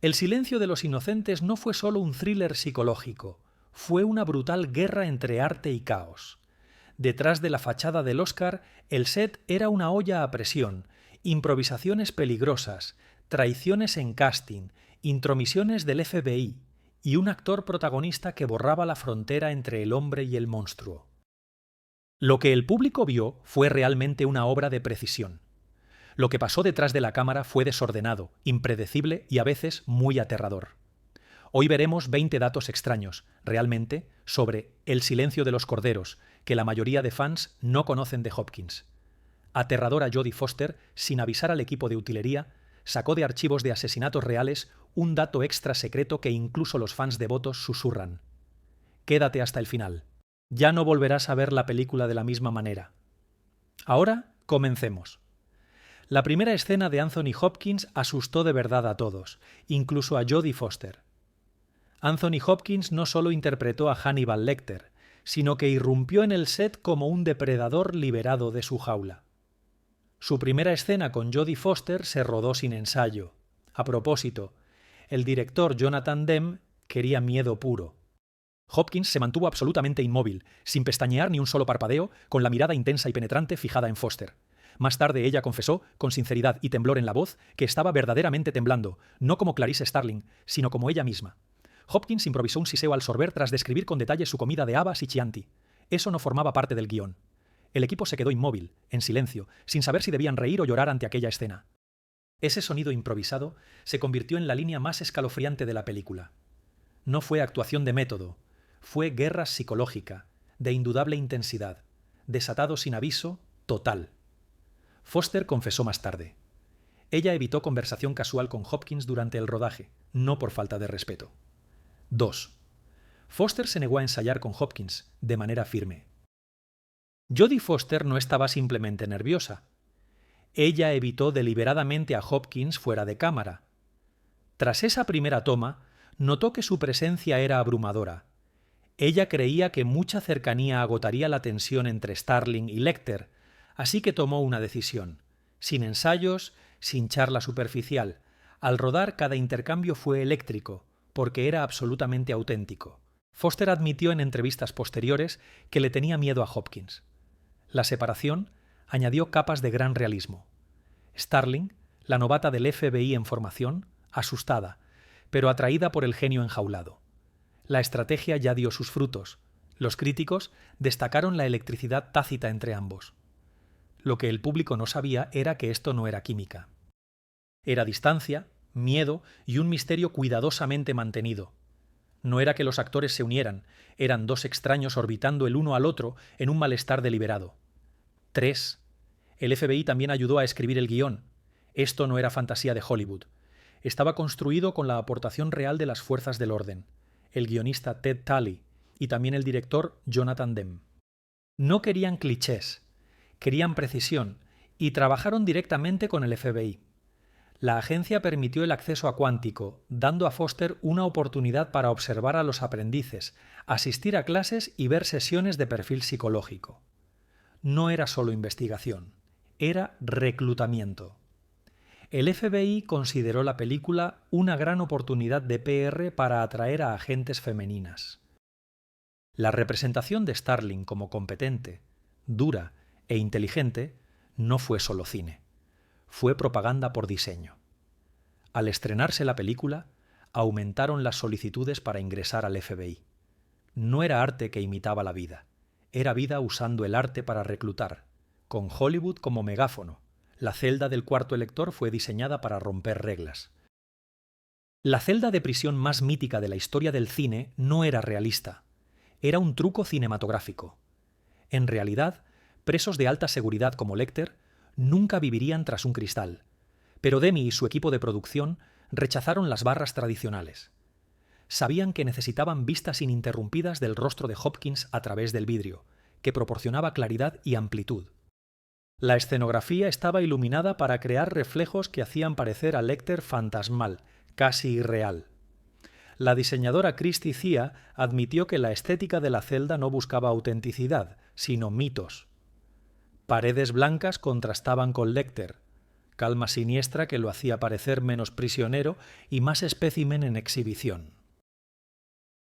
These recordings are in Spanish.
El silencio de los inocentes no fue solo un thriller psicológico, fue una brutal guerra entre arte y caos. Detrás de la fachada del Oscar, el set era una olla a presión, improvisaciones peligrosas, traiciones en casting, intromisiones del FBI y un actor protagonista que borraba la frontera entre el hombre y el monstruo. Lo que el público vio fue realmente una obra de precisión. Lo que pasó detrás de la cámara fue desordenado, impredecible y a veces muy aterrador. Hoy veremos 20 datos extraños, realmente, sobre El silencio de los corderos, que la mayoría de fans no conocen de Hopkins. Aterradora Jodie Foster, sin avisar al equipo de utilería, sacó de archivos de asesinatos reales un dato extra secreto que incluso los fans devotos susurran. Quédate hasta el final. Ya no volverás a ver la película de la misma manera. Ahora, comencemos. La primera escena de Anthony Hopkins asustó de verdad a todos, incluso a Jodie Foster. Anthony Hopkins no solo interpretó a Hannibal Lecter, sino que irrumpió en el set como un depredador liberado de su jaula. Su primera escena con Jodie Foster se rodó sin ensayo. A propósito, el director Jonathan Demme quería miedo puro. Hopkins se mantuvo absolutamente inmóvil, sin pestañear ni un solo parpadeo, con la mirada intensa y penetrante fijada en Foster. Más tarde ella confesó, con sinceridad y temblor en la voz, que estaba verdaderamente temblando, no como Clarice Starling, sino como ella misma. Hopkins improvisó un siseo al sorber tras describir con detalle su comida de habas y Chianti. Eso no formaba parte del guión. El equipo se quedó inmóvil, en silencio, sin saber si debían reír o llorar ante aquella escena. Ese sonido improvisado se convirtió en la línea más escalofriante de la película. No fue actuación de método, fue guerra psicológica, de indudable intensidad, desatado sin aviso, total. Foster confesó más tarde. Ella evitó conversación casual con Hopkins durante el rodaje, no por falta de respeto. 2. Foster se negó a ensayar con Hopkins, de manera firme. Jodie Foster no estaba simplemente nerviosa. Ella evitó deliberadamente a Hopkins fuera de cámara. Tras esa primera toma, notó que su presencia era abrumadora. Ella creía que mucha cercanía agotaría la tensión entre Starling y Lecter, así que tomó una decisión. Sin ensayos, sin charla superficial. Al rodar, cada intercambio fue eléctrico, porque era absolutamente auténtico. Foster admitió en entrevistas posteriores que le tenía miedo a Hopkins. La separación añadió capas de gran realismo. Starling, la novata del FBI en formación, asustada, pero atraída por el genio enjaulado. La estrategia ya dio sus frutos. Los críticos destacaron la electricidad tácita entre ambos. Lo que el público no sabía era que esto no era química. Era distancia, miedo y un misterio cuidadosamente mantenido. No era que los actores se unieran, eran dos extraños orbitando el uno al otro en un malestar deliberado. 3. El FBI también ayudó a escribir el guión. Esto no era fantasía de Hollywood. Estaba construido con la aportación real de las fuerzas del orden, el guionista Ted Talley y también el director Jonathan Demme. No querían clichés, querían precisión y trabajaron directamente con el FBI. La agencia permitió el acceso a Cuántico, dando a Foster una oportunidad para observar a los aprendices, asistir a clases y ver sesiones de perfil psicológico. No era solo investigación, era reclutamiento. El FBI consideró la película una gran oportunidad de PR para atraer a agentes femeninas. La representación de Starling como competente, dura e inteligente no fue solo cine. Fue propaganda por diseño. Al estrenarse la película, aumentaron las solicitudes para ingresar al FBI. No era arte que imitaba la vida, era vida usando el arte para reclutar, con Hollywood como megáfono. La celda del cuarto lector fue diseñada para romper reglas. La celda de prisión más mítica de la historia del cine no era realista, era un truco cinematográfico. En realidad, presos de alta seguridad como Lecter nunca vivirían tras un cristal, pero Demme y su equipo de producción rechazaron las barras tradicionales. Sabían que necesitaban vistas ininterrumpidas del rostro de Hopkins a través del vidrio, que proporcionaba claridad y amplitud. La escenografía estaba iluminada para crear reflejos que hacían parecer a Lecter fantasmal, casi irreal. La diseñadora Christy Zia admitió que la estética de la celda no buscaba autenticidad, sino mitos. Paredes blancas contrastaban con Lecter. calma siniestra que lo hacía parecer menos prisionero y más espécimen en exhibición.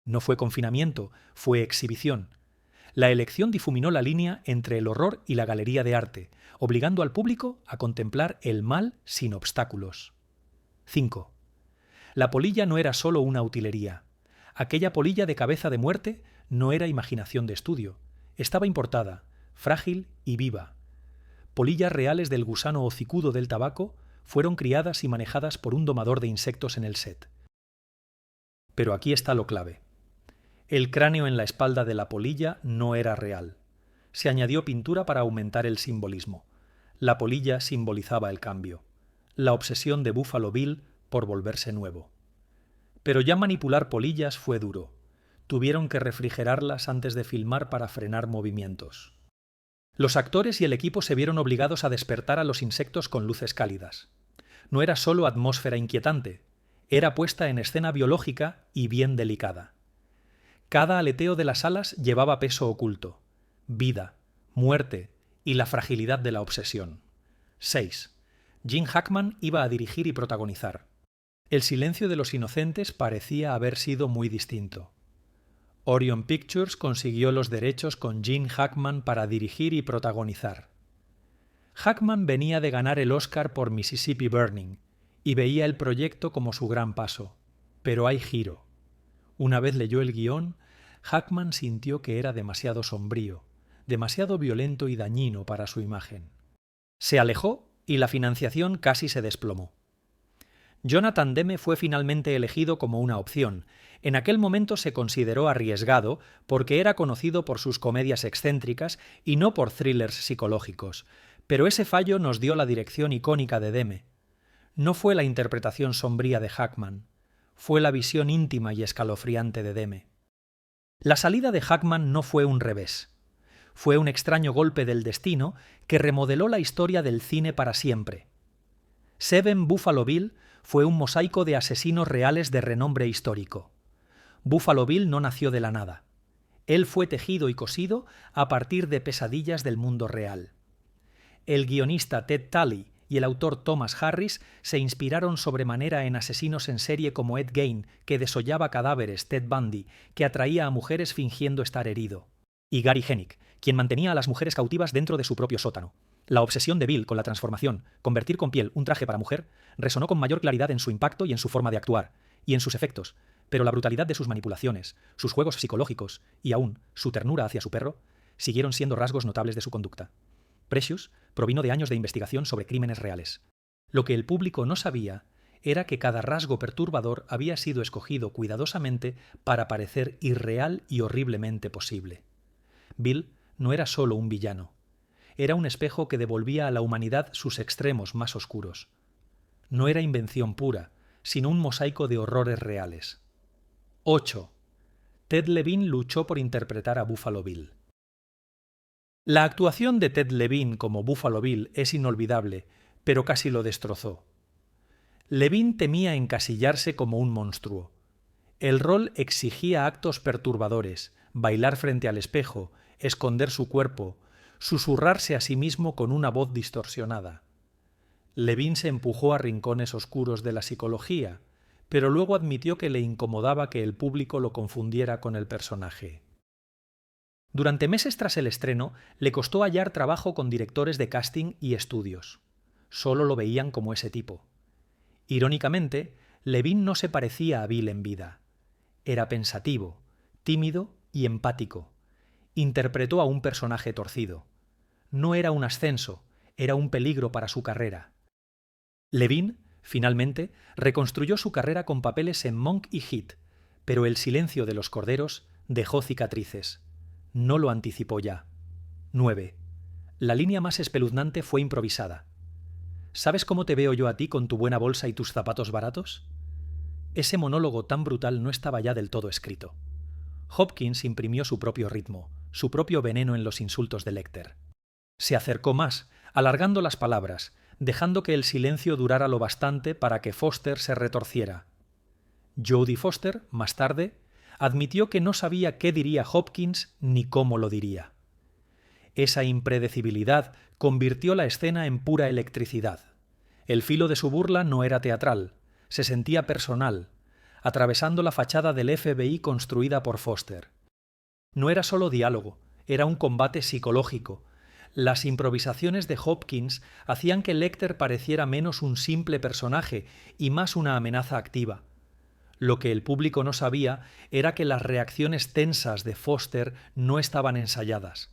No fue confinamiento, fue exhibición. La elección difuminó la línea entre el horror y la galería de arte, obligando al público a contemplar el mal sin obstáculos. 5. La polilla no era solo una utilería. Aquella polilla de cabeza de muerte no era imaginación de estudio. Estaba importada, frágil y viva. Polillas reales del gusano hocicudo del tabaco fueron criadas y manejadas por un domador de insectos en el set. Pero aquí está lo clave. El cráneo en la espalda de la polilla no era real. Se añadió pintura para aumentar el simbolismo. La polilla simbolizaba el cambio, la obsesión de Buffalo Bill por volverse nuevo. Pero ya manipular polillas fue duro. Tuvieron que refrigerarlas antes de filmar para frenar movimientos. Los actores y el equipo se vieron obligados a despertar a los insectos con luces cálidas. No era solo atmósfera inquietante, era puesta en escena biológica y bien delicada. Cada aleteo de las alas llevaba peso oculto, vida, muerte y la fragilidad de la obsesión. 6. Gene Hackman iba a dirigir y protagonizar. El silencio de los inocentes parecía haber sido muy distinto. Orion Pictures consiguió los derechos con Gene Hackman para dirigir y protagonizar. Hackman venía de ganar el Oscar por Mississippi Burning y veía el proyecto como su gran paso. Pero hay giro. Una vez leyó el guión, Hackman sintió que era demasiado sombrío, demasiado violento y dañino para su imagen. Se alejó y la financiación casi se desplomó. Jonathan Demme fue finalmente elegido como una opción. En aquel momento se consideró arriesgado porque era conocido por sus comedias excéntricas y no por thrillers psicológicos, pero ese fallo nos dio la dirección icónica de Demme. No fue la interpretación sombría de Hackman, fue la visión íntima y escalofriante de Demme. La salida de Hackman no fue un revés. Fue un extraño golpe del destino que remodeló la historia del cine para siempre. Seven Buffalo Bill fue un mosaico de asesinos reales de renombre histórico. Buffalo Bill no nació de la nada. Él fue tejido y cosido a partir de pesadillas del mundo real. El guionista Ted Talley y el autor Thomas Harris se inspiraron sobremanera en asesinos en serie como Ed Gein, que desollaba cadáveres, Ted Bundy, que atraía a mujeres fingiendo estar herido, y Gary Hennig, quien mantenía a las mujeres cautivas dentro de su propio sótano. La obsesión de Bill con la transformación, convertir con piel un traje para mujer, resonó con mayor claridad en su impacto y en su forma de actuar, y en sus efectos, pero la brutalidad de sus manipulaciones, sus juegos psicológicos y aún su ternura hacia su perro, siguieron siendo rasgos notables de su conducta. Precious provino de años de investigación sobre crímenes reales. Lo que el público no sabía era que cada rasgo perturbador había sido escogido cuidadosamente para parecer irreal y horriblemente posible. Bill no era solo un villano. Era un espejo que devolvía a la humanidad sus extremos más oscuros. No era invención pura, sino un mosaico de horrores reales. 8. Ted Levine luchó por interpretar a Buffalo Bill. La actuación de Ted Levine como Buffalo Bill es inolvidable, pero casi lo destrozó. Levine temía encasillarse como un monstruo. El rol exigía actos perturbadores, bailar frente al espejo, esconder su cuerpo, susurrarse a sí mismo con una voz distorsionada. Levine se empujó a rincones oscuros de la psicología, pero luego admitió que le incomodaba que el público lo confundiera con el personaje. Durante meses tras el estreno, le costó hallar trabajo con directores de casting y estudios. Solo lo veían como ese tipo. Irónicamente, Levine no se parecía a Bill en vida. Era pensativo, tímido y empático. Interpretó a un personaje torcido. No era un ascenso, era un peligro para su carrera. Levine, finalmente, reconstruyó su carrera con papeles en Monk y Heat, pero El silencio de los corderos dejó cicatrices. No lo anticipó ya. 9. La línea más espeluznante fue improvisada. ¿Sabes cómo te veo yo a ti con tu buena bolsa y tus zapatos baratos? Ese monólogo tan brutal no estaba ya del todo escrito. Hopkins imprimió su propio ritmo, su propio veneno en los insultos de Lecter. Se acercó más, alargando las palabras, dejando que el silencio durara lo bastante para que Foster se retorciera. Jodie Foster, más tarde, admitió que no sabía qué diría Hopkins ni cómo lo diría. Esa impredecibilidad convirtió la escena en pura electricidad. El filo de su burla no era teatral, se sentía personal, atravesando la fachada del FBI construida por Foster. No era solo diálogo, era un combate psicológico. Las improvisaciones de Hopkins hacían que Lecter pareciera menos un simple personaje y más una amenaza activa. Lo que el público no sabía era que las reacciones tensas de Foster no estaban ensayadas.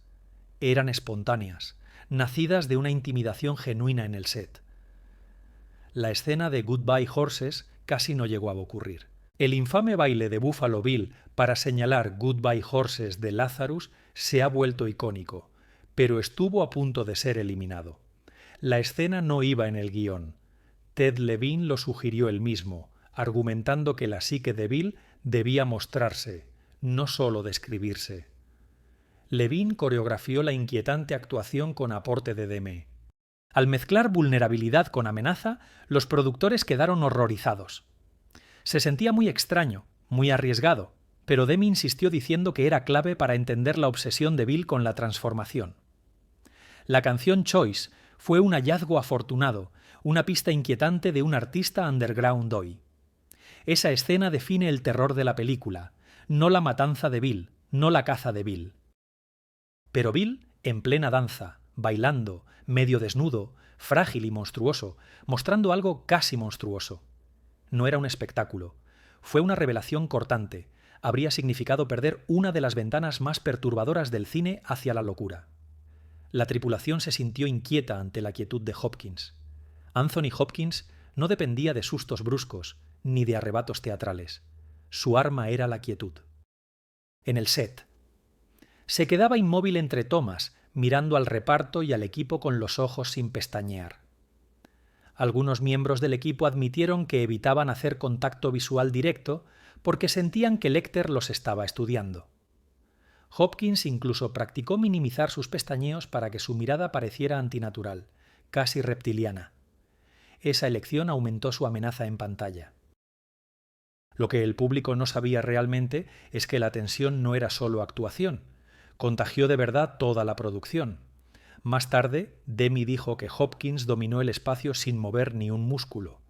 Eran espontáneas, nacidas de una intimidación genuina en el set. La escena de Goodbye Horses casi no llegó a ocurrir. El infame baile de Buffalo Bill para señalar Goodbye Horses de Lazarus se ha vuelto icónico, pero estuvo a punto de ser eliminado. La escena no iba en el guión. Ted Levine lo sugirió él mismo, argumentando que la psique de Bill debía mostrarse, no solo describirse. Levine coreografió la inquietante actuación con aporte de Demme. Al mezclar vulnerabilidad con amenaza, los productores quedaron horrorizados. Se sentía muy extraño, muy arriesgado, pero Demme insistió diciendo que era clave para entender la obsesión de Bill con la transformación. La canción Choice fue un hallazgo afortunado, una pista inquietante de un artista underground hoy. Esa escena define el terror de la película, no la matanza de Bill, no la caza de Bill. Pero Bill, en plena danza, bailando, medio desnudo, frágil y monstruoso, mostrando algo casi monstruoso. No era un espectáculo. Fue una revelación cortante. Habría significado perder una de las ventanas más perturbadoras del cine hacia la locura. La tripulación se sintió inquieta ante la quietud de Hopkins. Anthony Hopkins no dependía de sustos bruscos, ni de arrebatos teatrales. Su arma era la quietud. En el set. Se quedaba inmóvil entre tomas, mirando al reparto y al equipo con los ojos sin pestañear. Algunos miembros del equipo admitieron que evitaban hacer contacto visual directo porque sentían que Lecter los estaba estudiando. Hopkins incluso practicó minimizar sus pestañeos para que su mirada pareciera antinatural, casi reptiliana. Esa elección aumentó su amenaza en pantalla. Lo que el público no sabía realmente es que la tensión no era solo actuación, contagió de verdad toda la producción. Más tarde, Demme dijo que Hopkins dominó el espacio sin mover ni un músculo.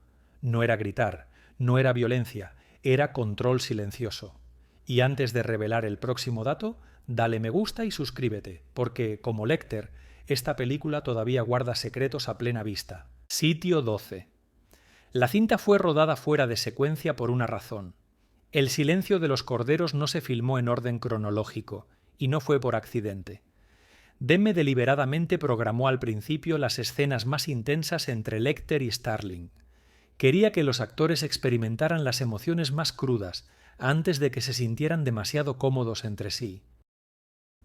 No era gritar, no era violencia, era control silencioso. Y antes de revelar el próximo dato, dale me gusta y suscríbete, porque, como Lecter, esta película todavía guarda secretos a plena vista. Sitio 12. La cinta fue rodada fuera de secuencia por una razón. El silencio de los corderos no se filmó en orden cronológico, y no fue por accidente. Demme deliberadamente programó al principio las escenas más intensas entre Lecter y Starling. Quería que los actores experimentaran las emociones más crudas antes de que se sintieran demasiado cómodos entre sí.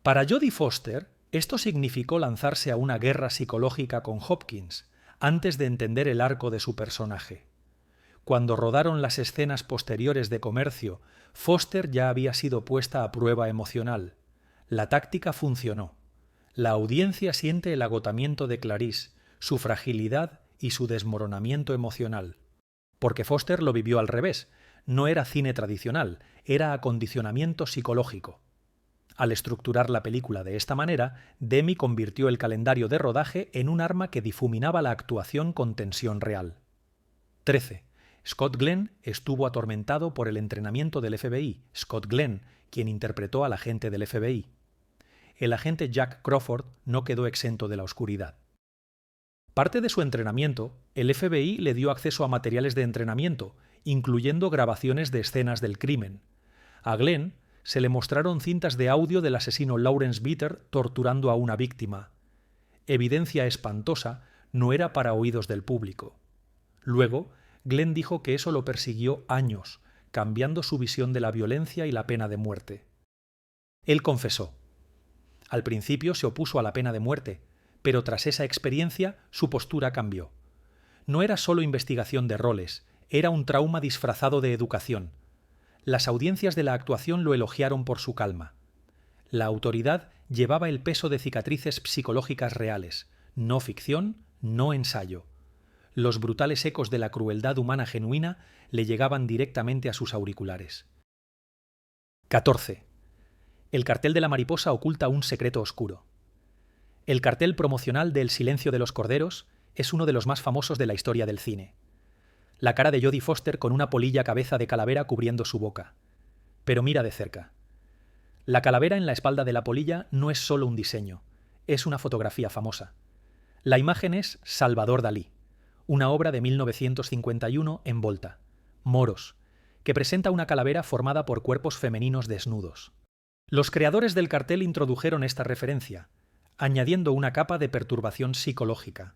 Para Jodie Foster, esto significó lanzarse a una guerra psicológica con Hopkins, antes de entender el arco de su personaje. Cuando rodaron las escenas posteriores de comercio, Foster ya había sido puesta a prueba emocional. La táctica funcionó. La audiencia siente el agotamiento de Clarice, su fragilidad y su desmoronamiento emocional. Porque Foster lo vivió al revés. No era cine tradicional, era acondicionamiento psicológico. Al estructurar la película de esta manera, Demme convirtió el calendario de rodaje en un arma que difuminaba la actuación con tensión real. 13. Scott Glenn estuvo atormentado por el entrenamiento del FBI. Scott Glenn, quien interpretó al agente del FBI. El agente Jack Crawford no quedó exento de la oscuridad. Parte de su entrenamiento, el FBI le dio acceso a materiales de entrenamiento, incluyendo grabaciones de escenas del crimen. A Glenn se le mostraron cintas de audio del asesino Lawrence Bitter torturando a una víctima. Evidencia espantosa, no era para oídos del público. Luego, Glenn dijo que eso lo persiguió años, cambiando su visión de la violencia y la pena de muerte. Él confesó. Al principio se opuso a la pena de muerte, pero tras esa experiencia su postura cambió. No era solo investigación de roles, era un trauma disfrazado de educación. Las audiencias de la actuación lo elogiaron por su calma. La autoridad llevaba el peso de cicatrices psicológicas reales, no ficción, no ensayo. Los brutales ecos de la crueldad humana genuina le llegaban directamente a sus auriculares. 14. El cartel de la mariposa oculta un secreto oscuro. El cartel promocional de El silencio de los corderos, es uno de los más famosos de la historia del cine. La cara de Jodie Foster con una polilla cabeza de calavera cubriendo su boca. Pero mira de cerca. La calavera en la espalda de la polilla no es solo un diseño, es una fotografía famosa. La imagen es Salvador Dalí, una obra de 1951 en Volta, Moros, que presenta una calavera formada por cuerpos femeninos desnudos. Los creadores del cartel introdujeron esta referencia, añadiendo una capa de perturbación psicológica.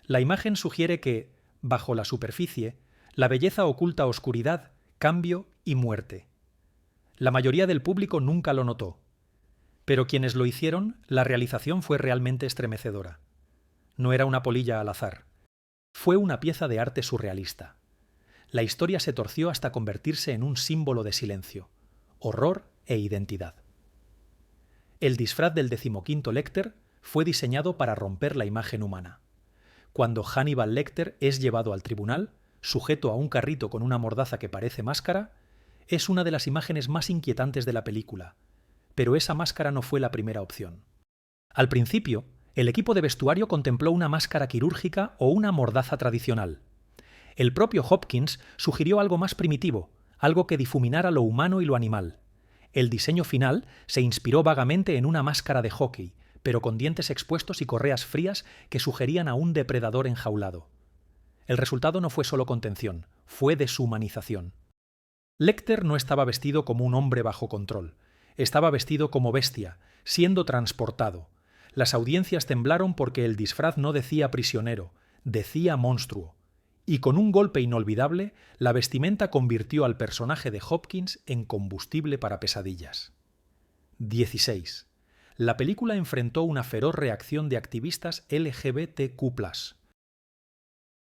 La imagen sugiere que, bajo la superficie, la belleza oculta oscuridad, cambio y muerte. La mayoría del público nunca lo notó, pero quienes lo hicieron, la realización fue realmente estremecedora. No era una polilla al azar. Fue una pieza de arte surrealista. La historia se torció hasta convertirse en un símbolo de silencio, horror e identidad. El disfraz del 15º Lecter fue diseñado para romper la imagen humana. Cuando Hannibal Lecter es llevado al tribunal, sujeto a un carrito con una mordaza que parece máscara, es una de las imágenes más inquietantes de la película, pero esa máscara no fue la primera opción. Al principio, el equipo de vestuario contempló una máscara quirúrgica o una mordaza tradicional. El propio Hopkins sugirió algo más primitivo, algo que difuminara lo humano y lo animal. El diseño final se inspiró vagamente en una máscara de hockey, pero con dientes expuestos y correas frías que sugerían a un depredador enjaulado. El resultado no fue solo contención, fue deshumanización. Lecter no estaba vestido como un hombre bajo control, estaba vestido como bestia, siendo transportado. Las audiencias temblaron porque el disfraz no decía prisionero, decía monstruo. Y con un golpe inolvidable, la vestimenta convirtió al personaje de Hopkins en combustible para pesadillas. 16. La película enfrentó una feroz reacción de activistas LGBTQ+.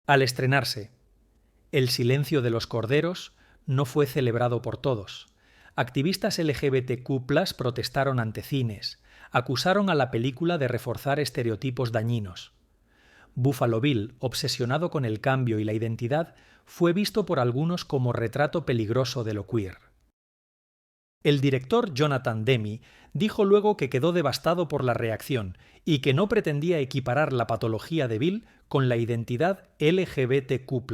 Al estrenarse, El silencio de los corderos no fue celebrado por todos. Activistas LGBTQ+ protestaron ante cines, acusaron a la película de reforzar estereotipos dañinos. Buffalo Bill, obsesionado con el cambio y la identidad, fue visto por algunos como retrato peligroso de lo queer. El director Jonathan Demme dijo luego que quedó devastado por la reacción y que no pretendía equiparar la patología de Bill con la identidad LGBTQ+.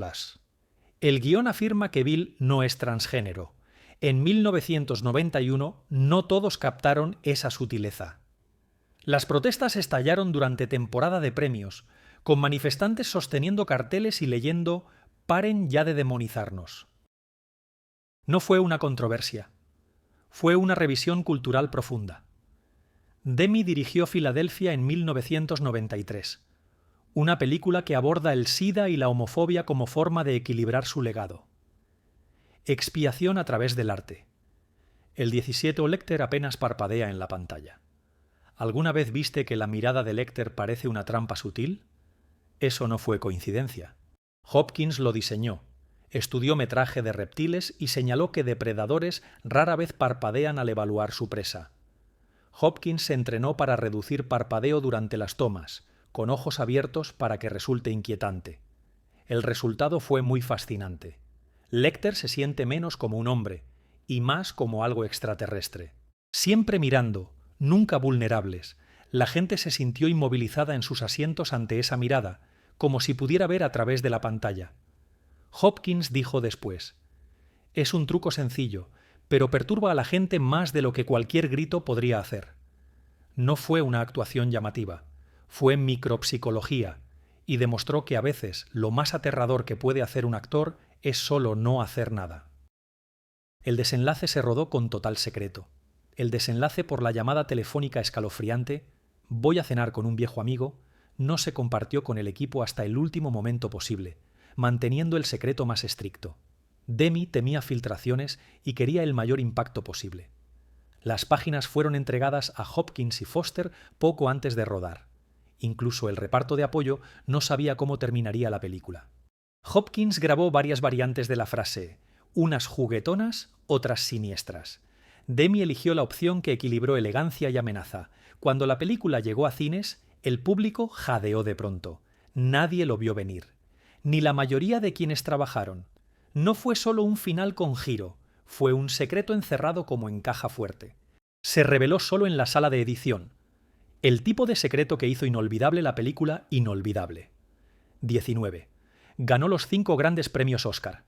El guión afirma que Bill no es transgénero. En 1991 no todos captaron esa sutileza. Las protestas estallaron durante temporada de premios, con manifestantes sosteniendo carteles y leyendo «Paren ya de demonizarnos». No fue una controversia. Fue una revisión cultural profunda. Demme dirigió Filadelfia en 1993. Una película que aborda el SIDA y la homofobia como forma de equilibrar su legado. Expiación a través del arte. El 17 Lecter apenas parpadea en la pantalla. ¿Alguna vez viste que la mirada de Lecter parece una trampa sutil? Eso no fue coincidencia. Hopkins lo diseñó, estudió metraje de reptiles y señaló que depredadores rara vez parpadean al evaluar su presa. Hopkins se entrenó para reducir parpadeo durante las tomas, con ojos abiertos para que resulte inquietante. El resultado fue muy fascinante. Lecter se siente menos como un hombre y más como algo extraterrestre. Siempre mirando, nunca vulnerables, la gente se sintió inmovilizada en sus asientos ante esa mirada, como si pudiera ver a través de la pantalla. Hopkins dijo después: «Es un truco sencillo, pero perturba a la gente más de lo que cualquier grito podría hacer». No fue una actuación llamativa. Fue micropsicología y demostró que a veces lo más aterrador que puede hacer un actor es solo no hacer nada. El desenlace se rodó con total secreto. El desenlace por la llamada telefónica escalofriante «Voy a cenar con un viejo amigo» no se compartió con el equipo hasta el último momento posible, manteniendo el secreto más estricto. Demme temía filtraciones y quería el mayor impacto posible. Las páginas fueron entregadas a Hopkins y Foster poco antes de rodar. Incluso el reparto de apoyo no sabía cómo terminaría la película. Hopkins grabó varias variantes de la frase, unas juguetonas, otras siniestras. Demme eligió la opción que equilibró elegancia y amenaza. Cuando la película llegó a cines, el público jadeó de pronto. Nadie lo vio venir. Ni la mayoría de quienes trabajaron. No fue solo un final con giro, fue un secreto encerrado como en caja fuerte. Se reveló solo en la sala de edición. El tipo de secreto que hizo inolvidable la película inolvidable. 19. Ganó los 5 grandes premios Oscar.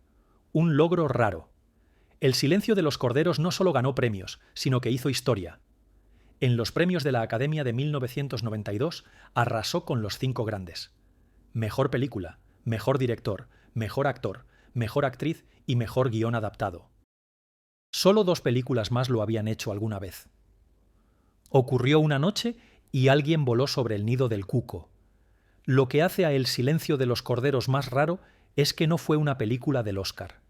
Un logro raro. El silencio de los corderos no solo ganó premios, sino que hizo historia. En los premios de la Academia de 1992 arrasó con los 5 grandes. Mejor película, mejor director, mejor actor, mejor actriz y mejor guión adaptado. Solo 2 películas más lo habían hecho alguna vez. Ocurrió una noche y alguien voló sobre el nido del cuco. Lo que hace a El silencio de los corderos más raro es que no fue una película del Oscar.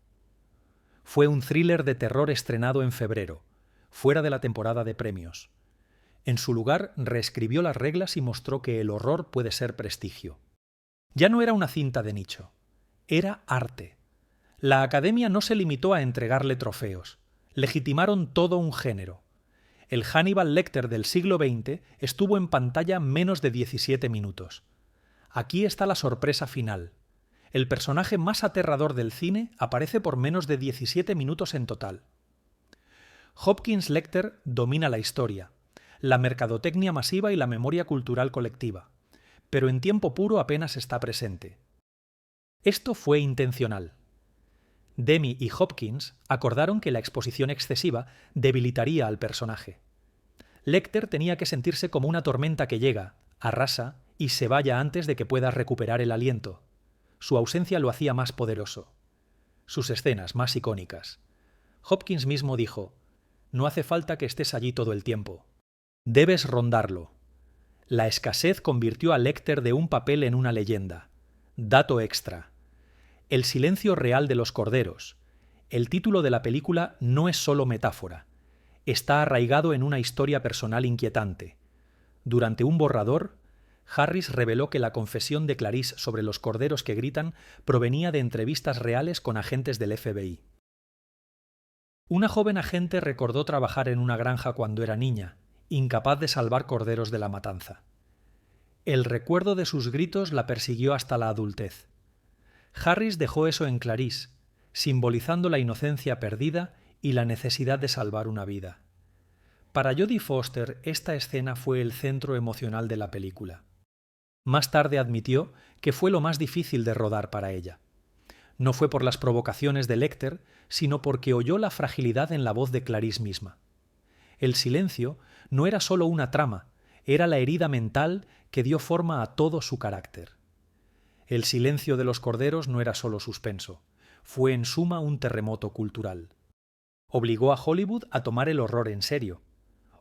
Fue un thriller de terror estrenado en febrero, fuera de la temporada de premios. En su lugar, reescribió las reglas y mostró que el horror puede ser prestigio. Ya no era una cinta de nicho, era arte. La Academia no se limitó a entregarle trofeos, legitimaron todo un género. El Hannibal Lecter del siglo XX estuvo en pantalla menos de 17 minutos. Aquí está la sorpresa final. El personaje más aterrador del cine aparece por menos de 17 minutos en total. Hopkins Lecter domina la historia, la mercadotecnia masiva y la memoria cultural colectiva, pero en tiempo puro apenas está presente. Esto fue intencional. Demme y Hopkins acordaron que la exposición excesiva debilitaría al personaje. Lecter tenía que sentirse como una tormenta que llega, arrasa y se vaya antes de que pueda recuperar el aliento. Su ausencia lo hacía más poderoso. Sus escenas más icónicas. Hopkins mismo dijo: «No hace falta que estés allí todo el tiempo. Debes rondarlo». La escasez convirtió a Lecter de un papel en una leyenda. Dato extra. El silencio real de los corderos. El título de la película no es solo metáfora. Está arraigado en una historia personal inquietante. Durante un borrador, Harris reveló que la confesión de Clarice sobre los corderos que gritan provenía de entrevistas reales con agentes del FBI. Una joven agente recordó trabajar en una granja cuando era niña, incapaz de salvar corderos de la matanza. El recuerdo de sus gritos la persiguió hasta la adultez. Harris dejó eso en Clarice, simbolizando la inocencia perdida y la necesidad de salvar una vida. Para Jodie Foster, esta escena fue el centro emocional de la película. Más tarde admitió que fue lo más difícil de rodar para ella. No fue por las provocaciones de Lecter, sino porque oyó la fragilidad en la voz de Clarice misma. El silencio no era solo una trama, era la herida mental que dio forma a todo su carácter. El silencio de los corderos no era solo suspenso, fue en suma un terremoto cultural. Obligó a Hollywood a tomar el horror en serio.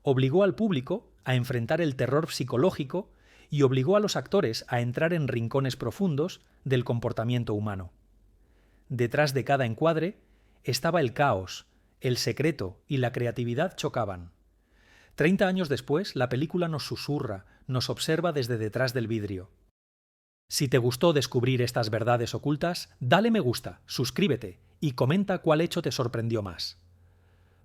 Obligó al público a enfrentar el terror psicológico y obligó a los actores a entrar en rincones profundos del comportamiento humano. Detrás de cada encuadre estaba el caos, el secreto y la creatividad chocaban. 30 años después, la película nos susurra, nos observa desde detrás del vidrio. Si te gustó descubrir estas verdades ocultas, dale me gusta, suscríbete y comenta cuál hecho te sorprendió más.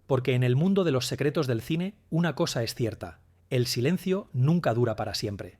Porque en el mundo de los secretos del cine, una cosa es cierta: el silencio nunca dura para siempre.